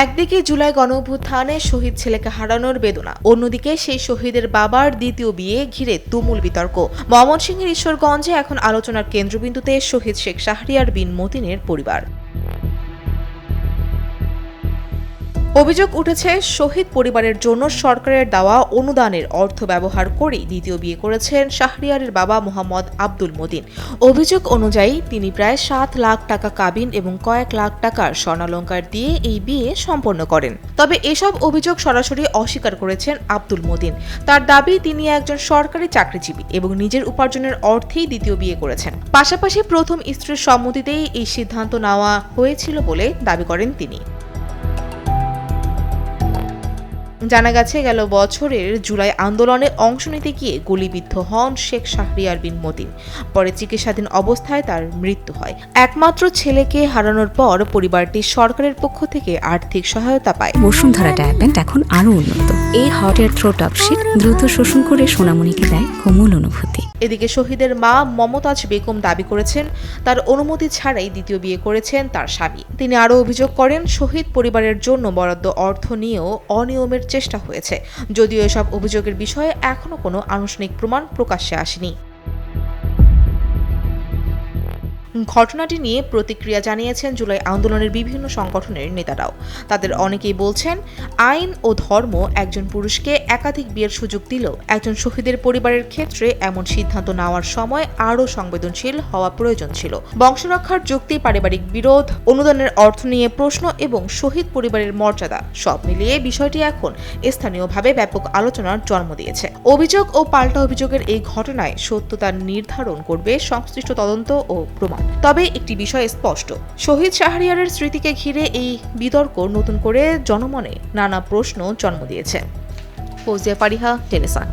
একদিকে জুলাই গণঅভ্যুত্থানে শহীদ ছেলেকে হারানোর বেদনা, অন্যদিকে সেই শহীদের বাবার দ্বিতীয় বিয়ে ঘিরে তুমুল বিতর্ক। ময়মনসিংহের ঈশ্বরগঞ্জে এখন আলোচনার কেন্দ্রবিন্দুতে শহীদ শেখ শাহরিয়ার বিন মতিনের পরিবার। অভিযোগ উঠেছে, শহীদ পরিবারের জন্য সরকারের দেওয়া অনুদানের অর্থ ব্যবহার করেই দ্বিতীয় বিয়ে করেছেন শাহরিয়ারের বাবা মোহাম্মদ আব্দুল মতিন। অভিযোগ অনুযায়ী তিনি প্রায় 7 লাখ টাকা কাবিন এবং কয়েক লাখ টাকার স্বর্ণালংকার দিয়ে এই বিয়ে সম্পন্ন করেন। তবে এসব অভিযোগ সরাসরি অস্বীকার করেছেন আব্দুল মতিন। তার দাবি, তিনি একজন সরকারি চাকরিজীবী এবং নিজের উপার্জনের অর্থেই দ্বিতীয় বিয়ে করেছেন। পাশাপাশি প্রথম স্ত্রীর সম্মতিতেই এই সিদ্ধান্ত নেওয়া হয়েছিল বলে দাবি করেন তিনি। জানা গেছে, গেল বছরের জুলাই আন্দোলনে অংশ নিতে গিয়ে গুলিবিদ্ধ হন শেখ শাহরিয়ার বিন মতিন। পরে চিকিৎসাধীন অবস্থায় তার মৃত্যু হয়। একমাত্র ছেলেকে হারানোর পর পরিবারটি সরকারের পক্ষ থেকে আর্থিক সহায়তা পায়। বসুন্ধরা ডায়াপেন্ট এখন আরো উন্নত। এই hot air through top sheet দ্রুত শোষণ করে সোনামণিকে দেয় কোমল অনুভূতি। এদিকে শহীদের মা মমতাজ বেগম দাবি করেছেন, তার অনুমতি ছাড়াই দ্বিতীয় বিয়ে করেছেন তার স্বামী। তিনি আরও অভিযোগ করেন, শহীদ পরিবারের জন্য বরাদ্দ অর্থ নিয়েও অনিয়মের চেষ্টা হয়েছে, যদিও এসব অভিযোগের বিষয়ে এখনো কোনো আনুষ্ঠানিক প্রমাণ প্রকাশ্যে আসেনি। ঘটনাটি নিয়ে প্রতিক্রিয়া জানিয়েছেন জুলাই আন্দোলনের বিভিন্ন সংগঠনের নেতারাও। তাদের অনেকেই বলছেন, আইন ও ধর্ম একজন পুরুষকে একাধিক বিয়ের সুযোগ দিলেও একজন শহীদের পরিবারের ক্ষেত্রে এমন সিদ্ধান্ত নেওয়ার সময় আরও সংবেদনশীল হওয়া প্রয়োজন ছিল। বংশরক্ষার যুক্তি, পারিবারিক বিরোধ, অনুদানের অর্থ নিয়ে প্রশ্ন এবং শহীদ পরিবারের মর্যাদা সব মিলিয়ে বিষয়টি এখন স্থানীয়ভাবে ব্যাপক আলোচনার জন্ম দিয়েছে। অভিযোগ ও পাল্টা অভিযোগের এই ঘটনায় সত্যতা নির্ধারণ করবে সংশ্লিষ্ট তদন্ত ও প্রমাণ। তবে একটি বিষয় স্পষ্ট, শহীদ শাহরিয়ারের স্মৃতিকে ঘিরে এই বিতর্ক নতুন করে জনমনে নানা প্রশ্ন জন্ম দিয়েছে। ফৌজিয়া ফারিহা, টেলিসান।